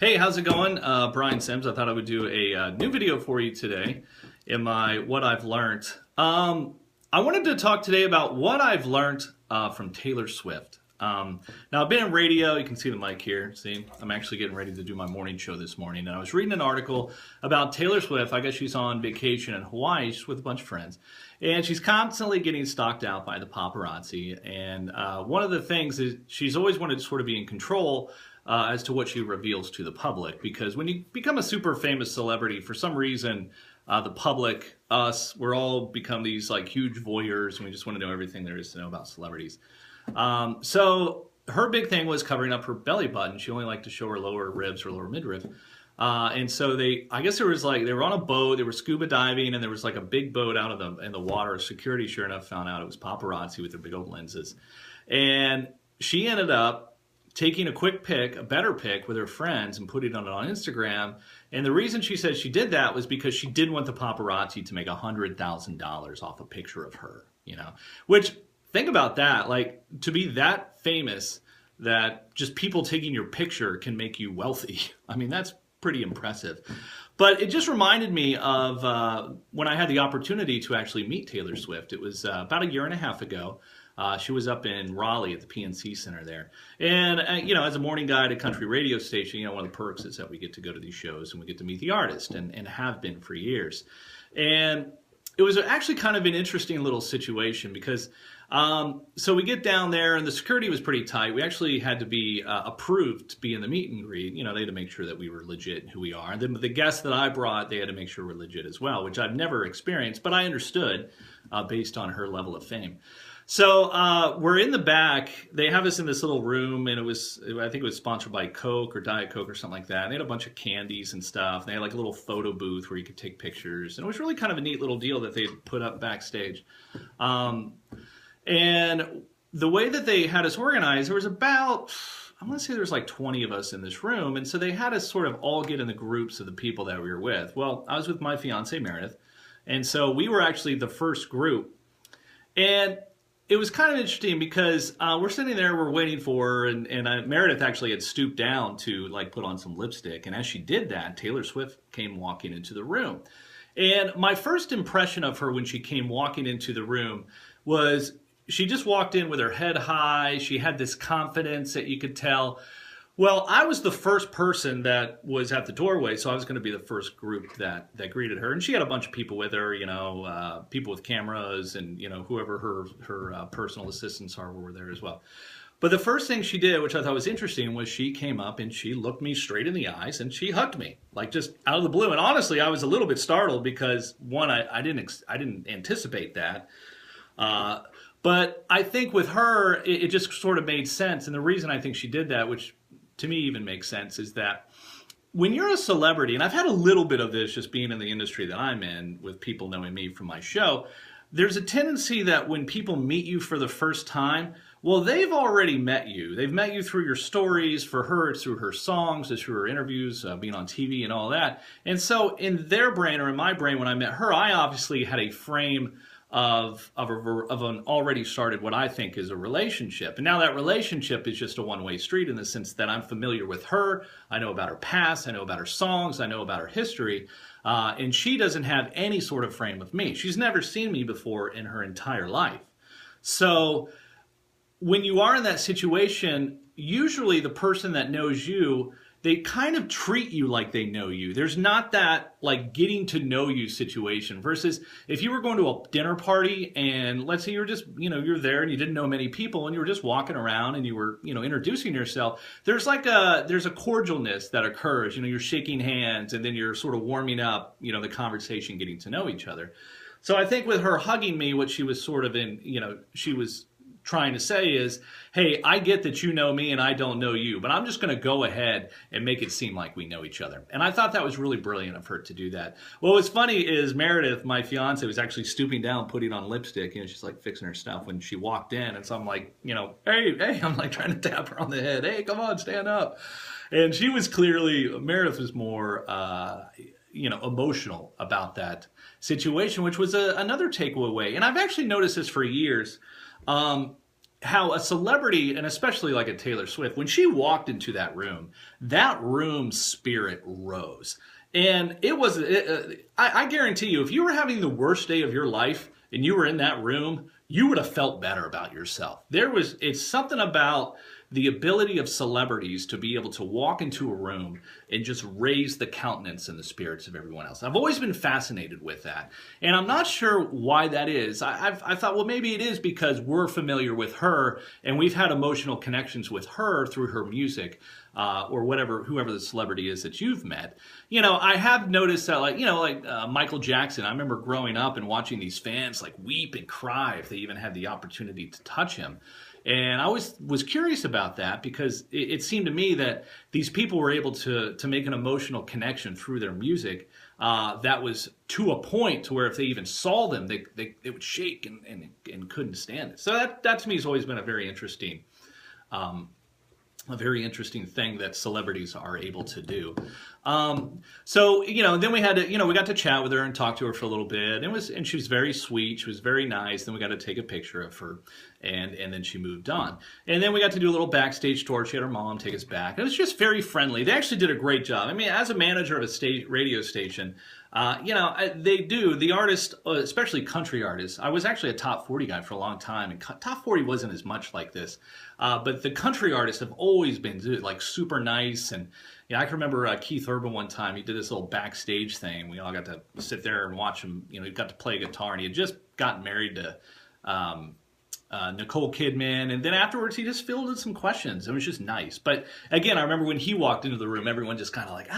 Hey, how's it going? Brian Sims. I thought I would do a new video for you today in my What I've Learned. I wanted to talk today about what I've learned from Taylor Swift. Now, I've been in radio. You can see the mic here. See, I'm actually getting ready to do my morning show this morning. And I was reading an article about Taylor Swift. I guess she's on vacation in Hawaii. She's with a bunch of friends. And she's constantly getting stalked out by the paparazzi. And one of the things is she's always wanted to sort of be in control as to what she reveals to the public. Because when you become a super famous celebrity, for some reason, the public, us, we're all become these like huge voyeurs and we just want to know everything there is to know about celebrities. So her big thing was covering up her belly button. She only liked to show her lower ribs, her lower midriff. And so I guess there was like, they were on a boat, they were scuba diving, and there was like a big boat out of in the water. Security, sure enough, found out it was paparazzi with their big old lenses. And she ended up taking a quick pic, a better pic with her friends and putting it on Instagram. And the reason she said she did that was because she didn't want the paparazzi to make $100,000 off a picture of her, you know, which think about that, like to be that famous that just people taking your picture can make you wealthy. I mean, that's pretty impressive. But it just reminded me of when I had the opportunity to actually meet Taylor Swift. It was about a year and a half ago. She was up in Raleigh at the PNC Center there. And, you know, as a morning guy at a country radio station, you know, one of the perks is that we get to go to these shows and we get to meet the artist and have been for years. And it was actually kind of an interesting little situation because so we get down there and the security was pretty tight. We actually had to be approved to be in the meet and greet. You know, they had to make sure that we were legit in who we are. And then the guests that I brought, they had to make sure we're legit as well, which I've never experienced, but I understood based on her level of fame. So we're in the back. They have us in this little room, and I think it was sponsored by Coke or Diet Coke or something like that. And they had a bunch of candies and stuff. And they had like a little photo booth where you could take pictures. And it was really kind of a neat little deal that they put up backstage. And the way that they had us organized, there was about, I want to say there was like 20 of us in this room. And so they had us sort of all get in the groups of the people that we were with. Well, I was with my fiance, Meredith. And so we were actually the first group. And it was kind of interesting because we're sitting there, we're waiting for her, and Meredith actually had stooped down to like put on some lipstick. And as she did that, Taylor Swift came walking into the room. And my first impression of her when she came walking into the room was she just walked in with her head high. She had this confidence that you could tell. Well, I was the first person that was at the doorway, so I was going to be the first group that greeted her. And she had a bunch of people with her, you know, people with cameras and, you know, whoever her personal assistants are were there as well. But the first thing she did, which I thought was interesting, was she came up and she looked me straight in the eyes and she hugged me, like just out of the blue. And honestly, I was a little bit startled because, one, I didn't anticipate that. But I think with her, it just sort of made sense. And the reason I think she did that, which to me even makes sense, is that when you're a celebrity, and I've had a little bit of this just being in the industry that I'm in with people knowing me from my show, there's a tendency that when people meet you for the first time, well, they've already met you. They've met you through your stories. For her, it's through her songs, it's through her interviews, being on TV and all that. And so in their brain or in my brain when I met her, I obviously had a frame of an already started what I think is a relationship. And now that relationship is just a one-way street in the sense that I'm familiar with her, I know about her past, I know about her songs, I know about her history, and she doesn't have any sort of frame with me. She's never seen me before in her entire life. So when you are in that situation, usually the person that knows you, they kind of treat you like they know you. There's not that like getting to know you situation versus if you were going to a dinner party and let's say you're just, you know, you're there and you didn't know many people and you were just walking around and you were, you know, introducing yourself. There's a cordialness that occurs, you know, you're shaking hands and then you're sort of warming up, you know, the conversation, getting to know each other. So I think with her hugging me, what she was sort of she was trying to say is, hey, I get that you know me and I don't know you, but I'm just going to go ahead and make it seem like we know each other. And I thought that was really brilliant of her to do that. What was funny is Meredith, my fiance, was actually stooping down, putting on lipstick, and she's like fixing her stuff when she walked in. And so I'm like, you know, hey, I'm like trying to tap her on the head. Hey, come on, stand up. And she was Meredith was more, emotional about that situation, which was another takeaway. And I've actually noticed this for years. how a celebrity, and especially like a Taylor Swift, when she walked into that room's spirit rose. And it was, I guarantee you, if you were having the worst day of your life and you were in that room, you would have felt better about yourself. It's something about the ability of celebrities to be able to walk into a room and just raise the countenance and the spirits of everyone else. I've always been fascinated with that. And I'm not sure why that is. I thought, well, maybe it is because we're familiar with her and we've had emotional connections with her through her music. Or whoever the celebrity is that you've met. I have noticed that, like Michael Jackson, I remember growing up and watching these fans like weep and cry if they even had the opportunity to touch him. And I was curious about that because it seemed to me that these people were able to make an emotional connection through their music that was to a point to where if they even saw them, they would shake and couldn't stand it. So that to me has always been a very interesting thing that celebrities are able to do. So, then we had to, we got to chat with her and talk to her for a little bit. And she was very sweet. She was very nice. Then we got to take a picture of her and then she moved on. And then we got to do a little backstage tour. She had her mom take us back. It was just very friendly. They actually did a great job. I mean, as a manager of a radio station, they do. The artists, especially country artists, I was actually a top 40 guy for a long time, and top 40 wasn't as much like this. But the country artists have always been like super nice. And I can remember Keith Urban one time, he did this little backstage thing. We all got to sit there and watch him. He got to play guitar, and he had just gotten married to Nicole Kidman, and then afterwards he just fielded some questions. It was just nice. But again, I remember when he walked into the room, everyone just kind of like,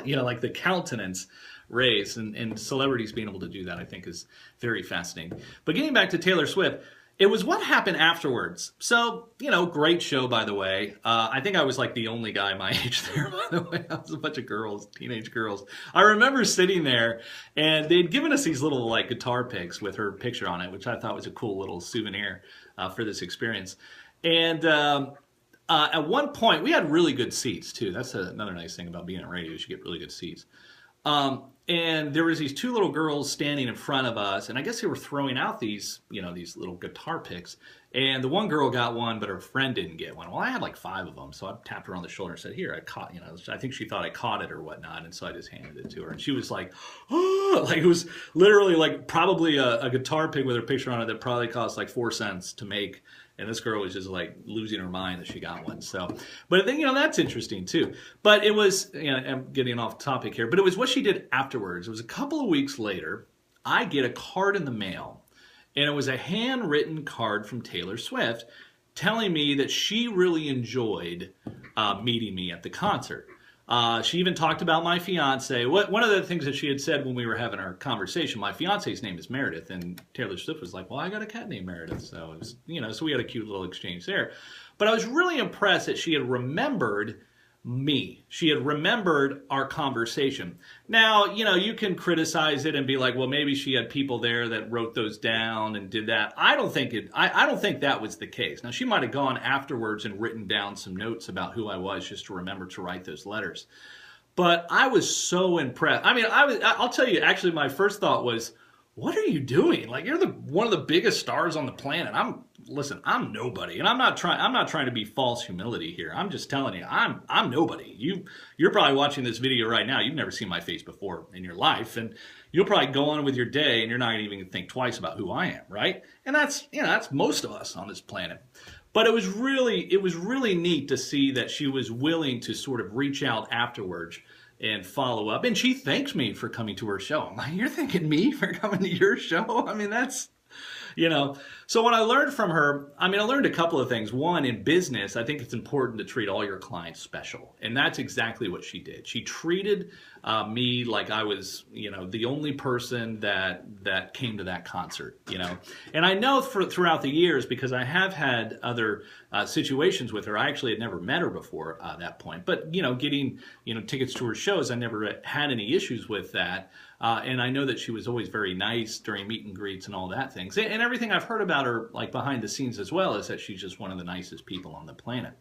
like the countenance raised, and celebrities being able to do that, I think, is very fascinating. But getting back to Taylor Swift, it was what happened afterwards. So, great show, by the way. I think I was like the only guy my age there, by the way. I was a bunch of girls, teenage girls. I remember sitting there, and they'd given us these little like guitar picks with her picture on it, which I thought was a cool little souvenir for this experience. And at one point, we had really good seats, too. That's another nice thing about being on radio, is you get really good seats. And there was these two little girls standing in front of us, and I guess they were throwing out these little guitar picks. And the one girl got one, but her friend didn't get one. Well, I had like 5 of them, so I tapped her on the shoulder and said, "Here, I caught." I think she thought I caught it or whatnot, and so I just handed it to her. And she was like, "Oh!" Like it was literally like probably a guitar pick with her picture on it that probably cost like 4 cents to make. And this girl was just like losing her mind that she got one. So, but then, that's interesting too. But it was, I'm getting off topic here, but it was what she did afterwards. It was a couple of weeks later, I get a card in the mail, and it was a handwritten card from Taylor Swift telling me that she really enjoyed meeting me at the concert. She even talked about my fiance. One of the things that she had said when we were having our conversation, my fiance's name is Meredith, and Taylor Swift was like, "Well, I got a cat named Meredith," so it was, so we had a cute little exchange there. But I was really impressed that she had remembered me. She had remembered our conversation. Now, you can criticize it and be like, well, maybe she had people there that wrote those down and did that. I don't think that was the case. Now, she might have gone afterwards and written down some notes about who I was just to remember to write those letters. But I was so impressed. I mean, I'll tell you, actually, my first thought was, what are you doing? Like, you're one of the biggest stars on the planet. I'm nobody, and I'm not trying to be false humility here. I'm just telling you, I'm nobody. You're probably watching this video right now. You've never seen my face before in your life, and you'll probably go on with your day, and you're not even going to think twice about who I am, right? And that's most of us on this planet. But it was really neat to see that she was willing to sort of reach out afterwards and follow up. And she thanks me for coming to her show. I'm like, you're thanking me for coming to your show? I mean, that's, So when I learned from her, I learned a couple of things. One, in business, I think it's important to treat all your clients special. And that's exactly what she did. She treated me like I was, the only person that came to that concert, And I know throughout the years, because I have had other situations with her. I actually had never met her before that point. But, getting, tickets to her shows, I never had any issues with that. And I know that she was always very nice during meet and greets and all that things. And everything I've heard about her, like behind the scenes as well, is that she's just one of the nicest people on the planet.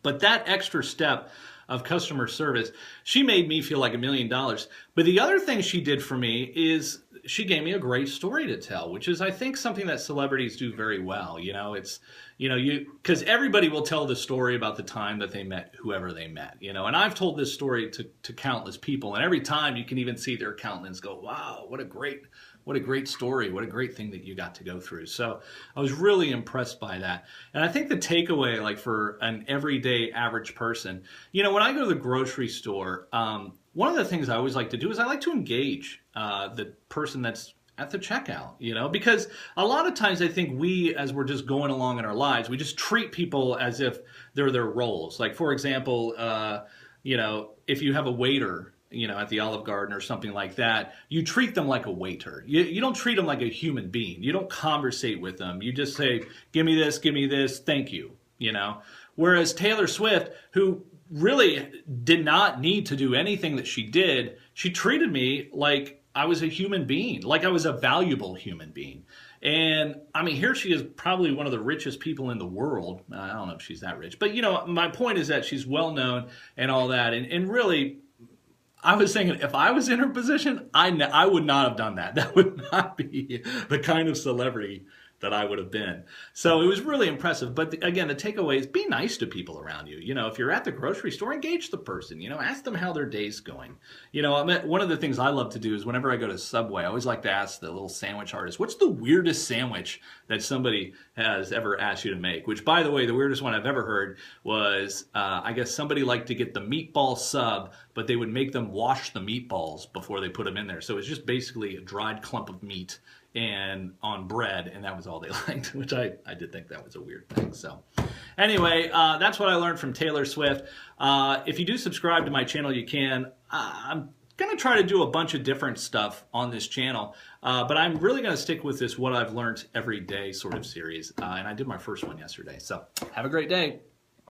But that extra step of customer service, she made me feel like $1 million. But the other thing she did for me is she gave me a great story to tell, which is, I think, something that celebrities do very well. It's, because everybody will tell the story about the time that they met whoever they met, and I've told this story to countless people, and every time you can even see their countenance go, wow, what a great story, what a great thing that you got to go through. So I was really impressed by that. And I think the takeaway, like for an everyday average person, when I go to the grocery store, one of the things I always like to do is I like to engage the person that's at the checkout, because a lot of times I think we, as we're just going along in our lives, we just treat people as if they're their roles. Like, for example, if you have a waiter, at the Olive Garden or something like that, you treat them like a waiter. You don't treat them like a human being. You don't conversate with them. You just say, give me this, thank you, Whereas Taylor Swift, who really did not need to do anything that she did, she treated me like I was a human being, like I was a valuable human being. And I mean, here she is, probably one of the richest people in the world. I don't know if she's that rich, but my point is that she's well known and all that. And really, I was thinking, if I was in her position, I would not have done that. That would not be the kind of celebrity that I would have been. So it was really impressive. But again, the takeaway is be nice to people around you. If you're at the grocery store, engage the person. Ask them how their day's going. One of the things I love to do is whenever I go to Subway, I always like to ask the little sandwich artist, what's the weirdest sandwich that somebody has ever asked you to make? Which, by the way, the weirdest one I've ever heard was, I guess somebody liked to get the meatball sub, but they would make them wash the meatballs before they put them in there. So it's just basically a dried clump of meat and on bread, and that was all they liked, which I did think that was a weird thing. So anyway, that's what I learned from Taylor Swift. If you do subscribe to my channel, you can. I'm going to try to do a bunch of different stuff on this channel, but I'm really going to stick with this What I've Learned Every Day sort of series, and I did my first one yesterday. So have a great day.